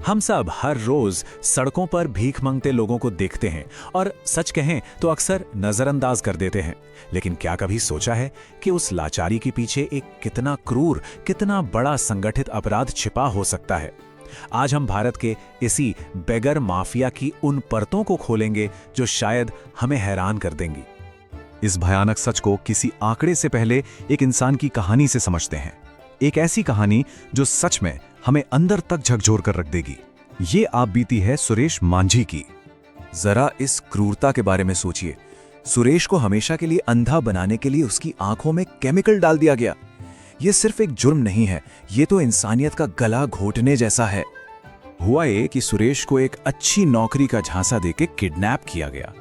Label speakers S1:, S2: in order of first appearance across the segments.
S1: हम सब हर रोज सड़कों पर भीख मांगते लोगों को देखते हैं और सच कहें तो अक्सर नजरअंदाज कर देते हैं। लेकिन क्या कभी सोचा है कि उस लाचारी के पीछे एक कितना क्रूर, कितना बड़ा संगठित अपराध छिपा हो सकता है? आज हम भारत के इसी बेगर माफिया की उन परतों को खोलेंगे जो शायद हमें हैरान कर देंगी।
S2: इस भयानक सच को किसी आंकड़े से पहले एक इंसान की कहानी से समझते हैं। एक ऐसी कहानी जो सच में हमें अंदर तक झकझोर कर रख देगी। ये आप बीती है सुरेश मांझी की।
S3: जरा इस क्रूरता के बारे में सोचिए। सुरेश को हमेशा के लिए अंधा बनाने के लिए उसकी आंखों में केमिकल डाल दिया गया। ये सिर्फ एक जुर्म नहीं है, ये तो इंसानियत का गला घोटने जैसा है। हुआ ये कि सुरेश को एक अच्छी नौकरी का झांसा देके किडनैप किया गया,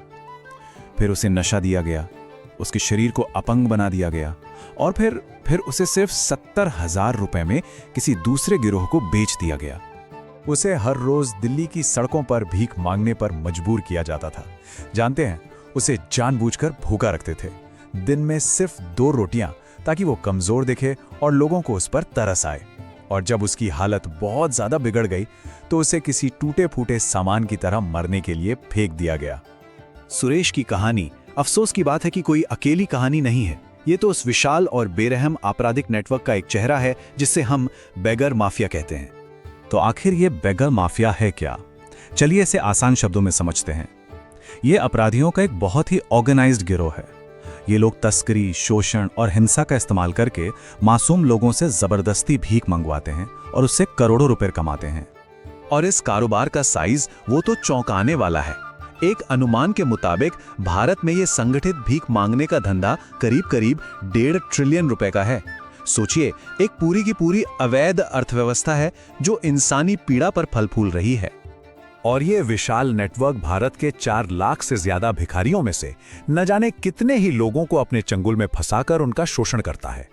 S3: फिर उसे नशा दिया गया, उसके शरीर को अपंग बना दिया गया और फिर उसे सिर्फ 70,000 रुपए में किसी दूसरे गिरोह को बेच दिया गया। उसे हर रोज दिल्ली की सड़कों पर भीख मांगने पर मजबूर किया जाता था। जानते हैं, उसे जानबूझकर भूखा रखते थे। दिन में सिर्फ 2 रोटियां, ताकि वो कमजोर दिखे और लोगों को उस पर तरस आए। और जब उसकी हालत बहुत ज्यादा बिगड़ गई तो उसे किसी टूटे फूटे सामान की तरह मरने के लिए फेंक दिया गया।
S1: सुरेश की कहानी, अफसोस की बात है कि कोई अकेली कहानी नहीं है। ये तो उस विशाल और बेरहम आपराधिक नेटवर्क का एक चेहरा है जिसे हम बेगर माफिया कहते हैं।
S2: तो आखिर ये बेगर माफिया है क्या? चलिए इसे आसान शब्दों में समझते हैं। ये अपराधियों का एक बहुत ही ऑर्गेनाइज्ड गिरोह है। ये लोग तस्करी, शोषण और हिंसा का इस्तेमाल करके मासूम लोगों से जबरदस्ती भीख मंगवाते हैं और उससे करोड़ों रुपए कमाते हैं।
S1: और इस कारोबार का साइज वो तो चौंकाने वाला है। एक अनुमान के मुताबिक भारत में ये संगठित भीख मांगने का धंधा करीब 1.5 ट्रिलियन रुपए का है। सोचिए, एक पूरी की पूरी अवैध अर्थव्यवस्था है जो इंसानी पीड़ा पर फल फूल रही है।
S3: और ये विशाल नेटवर्क भारत के 4 लाख से ज्यादा भिखारियों में से न जाने कितने ही लोगों को अपने चंगुल में फंसाकर उनका शोषण करता है।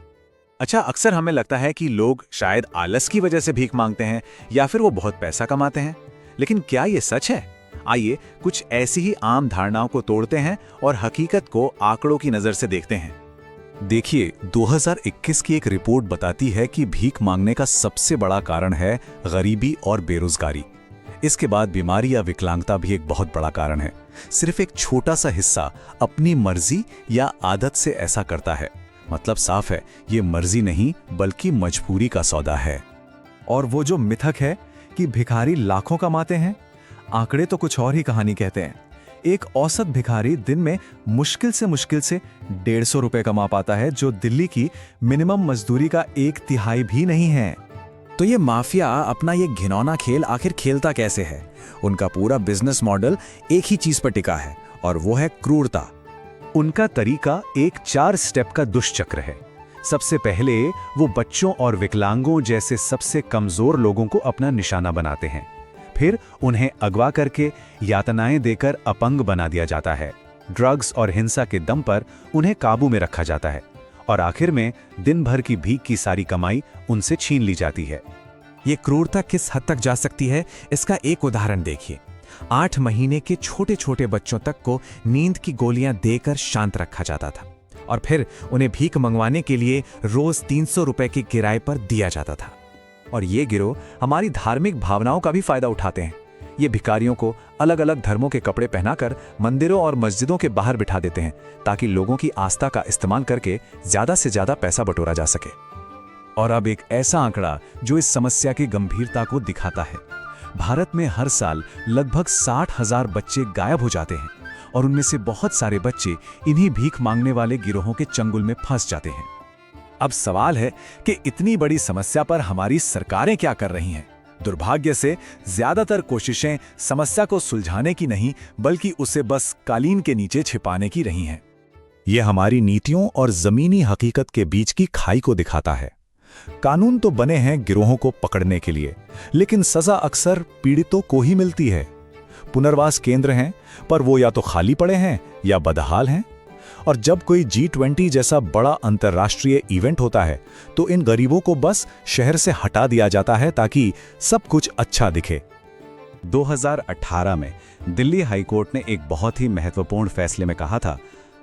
S1: अच्छा, अक्सर हमें लगता है कि लोग शायद आलस की वजह से भीख मांगते हैं या फिर वो बहुत पैसा कमाते हैं। लेकिन क्या ये सच है? आइए कुछ ऐसी ही आम धारणाओं को तोड़ते हैं और हकीकत को आंकड़ों की नजर से देखते हैं।
S3: देखिए, 2021 की एक रिपोर्ट बताती है कि भीख मांगने का सबसे बड़ा कारण है गरीबी और बेरोजगारी। इसके बाद बीमारी या विकलांगता भी एक बहुत बड़ा कारण है। सिर्फ एक छोटा सा हिस्सा अपनी मर्जी या आदत से ऐसा करता है। मतलब साफ है, ये मर्जी नहीं बल्कि मजबूरी का सौदा है।
S2: और वो जो मिथक है कि भिखारी लाखों कमाते हैं, आंकड़े तो कुछ और ही कहानी कहते हैं। एक औसत भिखारी दिन में मुश्किल से 150 रुपए कमा पाता है, जो दिल्ली की मिनिमम मजदूरी का 1/3 भी नहीं है।
S3: तो ये माफिया अपना ये घिनौना खेल आखिर खेलता कैसे है? उनका पूरा बिजनेस मॉडल एक ही चीज पर टिका है और वो है क्रूरता।
S2: उनका तरीका एक 4 स्टेप का दुष्चक्र है। सबसे पहले वो बच्चों और विकलांगों जैसे सबसे कमजोर लोगों को अपना निशाना बनाते हैं। फिर उन्हें अगवा करके यातनाएं देकर अपंग बना दिया जाता है। ड्रग्स और हिंसा के दम पर उन्हें काबू में रखा जाता है और आखिर में दिन भर की भीख की सारी कमाई उनसे छीन ली जाती है।
S3: ये क्रूरता किस हद तक जा सकती है, इसका एक उदाहरण देखिए। 8 महीने के छोटे छोटे बच्चों तक को नींद की गोलियां देकर शांत रखा जाता था और फिर उन्हें भीख मंगवाने के लिए रोज 300 रुपए के किराए पर दिया जाता था। और ये गिरोह हमारी धार्मिक भावनाओं का भी फायदा उठाते हैं। ये भिखारियों को अलग अलग धर्मों के कपड़े पहनाकर मंदिरों और मस्जिदों के बाहर बिठा देते हैं ताकि लोगों की आस्था का इस्तेमाल करके ज्यादा से ज्यादा पैसा बटोरा जा सके।
S1: और अब एक ऐसा आंकड़ा जो इस समस्या की गंभीरता को दिखाता है। भारत में हर साल लगभग 60,000 बच्चे गायब हो जाते हैं और उनमें से बहुत सारे बच्चे इन्हीं भीख मांगने वाले गिरोहों के चंगुल में फंस जाते हैं। अब सवाल है कि इतनी बड़ी समस्या पर हमारी सरकारें क्या कर रही हैं? दुर्भाग्य से ज्यादातर कोशिशें समस्या को सुलझाने की नहीं बल्कि उसे बस कालीन के नीचे छिपाने की रही हैं।
S3: यह हमारी नीतियों और जमीनी हकीकत के बीच की खाई को दिखाता है। कानून तो बने हैं गिरोहों को पकड़ने के लिए, लेकिन सजा अक्सर पीड़ितों को ही मिलती है। पुनर्वास केंद्र हैं, पर वो या तो खाली पड़े हैं या बदहाल हैं। और जब कोई G20 जैसा बड़ा अंतर्राष्ट्रीय इवेंट होता है तो इन गरीबों को बस शहर से हटा दिया जाता है ताकि सब कुछ अच्छा दिखे।
S2: 2018 में दिल्ली हाईकोर्ट ने एक बहुत ही महत्वपूर्ण फैसले में कहा था,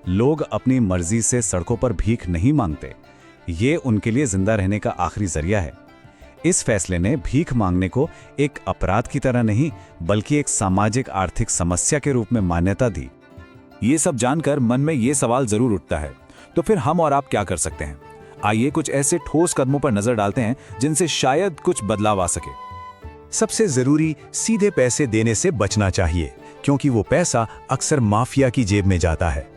S2: लोग अपनी मर्जी से सड़कों पर भीख नहीं मांगते, ये उनके लिए जिंदा रहने का आखिरी जरिया है। इस फैसले ने भीख मांगने को एक अपराध की तरह नहीं, बल्कि एक सामाजिक आर्थिक समस्या के रूप में मान्यता दी।
S1: ये सब जानकर मन में ये सवाल जरूर उठता है, तो फिर हम और आप क्या कर सकते हैं? आइए कुछ ऐसे ठोस कदमों पर नजर डालते हैं जिनसे शायद कुछ बदलाव आ सके।
S2: सबसे जरूरी, सीधे पैसे देने से बचना चाहिए, क्योंकि वो पैसा अक्सर माफिया की जेब में जाता है।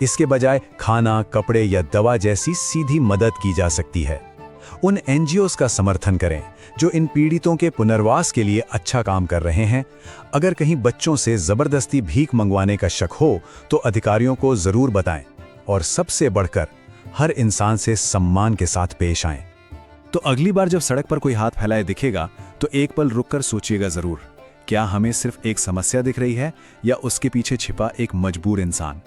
S2: इसके बजाय खाना, कपड़े या दवा जैसी सीधी मदद की जा सकती है। उन एनजीओज का समर्थन करें जो इन पीड़ितों के पुनर्वास के लिए अच्छा काम कर रहे हैं। अगर कहीं बच्चों से जबरदस्ती भीख मंगवाने का शक हो तो अधिकारियों को जरूर बताएं, और सबसे बढ़कर हर इंसान से सम्मान के साथ पेश आएं।
S1: तो अगली बार जब सड़क पर कोई हाथ फैलाए दिखेगा तो एक पल रुककर सोचिएगा जरूर, क्या हमें सिर्फ एक समस्या दिख रही है या उसके पीछे छिपा एक मजबूर इंसान।